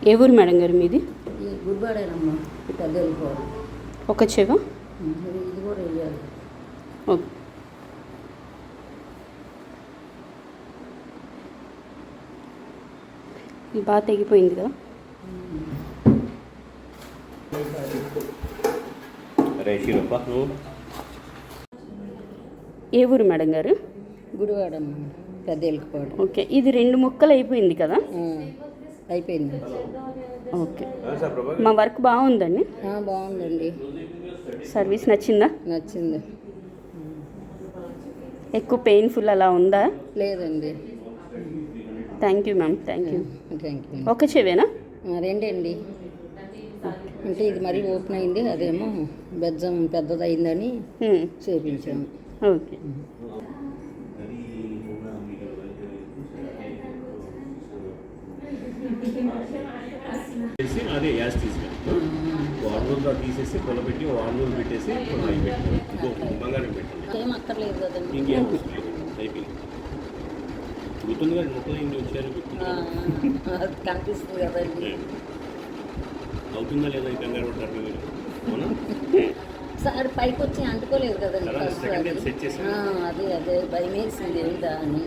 ఏ ఊరు మేడం గారు మీది? ఈ గుడివాడేనమ్మా, పెద్ద వెళ్ళిపోవాలి. ఒక చెవ ఇది కూడా వేయాలి. ఓకే. బాగా తెగిపోయింది కదా. ఏ ఊరు మేడం గారు? గుడివాడమ్మా, పెద్ద వెళ్ళిపోవాలి. ఓకే, ఇది 2 ముక్కలు అయిపోయింది కదా. అయిపోయింది. ఓకే, మా వర్క్ బాగుందండి. బాగుందండి. సర్వీస్ నచ్చిందా? నచ్చింది. ఎక్కువ పెయిన్ఫుల్ అలా ఉందా? లేదండి. Thank you ma'am, thank you. Thank you. ఒక చెవేనా? రెండండి. అంటే ఇది మరీ ఓపెన్ అయింది, అదేమో బెజ్జం పెద్దదయిందని చేపించాము. ఓకే. అదే యాస్ తీసుకెళ్ళి వార్నూల్లో తీసేసి పొలబెట్టి వార్నూలు పెట్టేసి బంగారం పెట్టండి. ఏం అక్కర్లేదు కదండి. ఇంకేం అయిపోయింది. గుర్తుంది కదా, ముక్కలు ఇంటి వచ్చారు. కనిపిస్తుంది కదండి. అవుతుందా లేదా కంగారు పడతారు మీరు? అవునా సార్ పైకి వచ్చి అంటుకోలేదు కదండి. సెట్ చేసి అదే భయం వేసింది ఏంటా అని.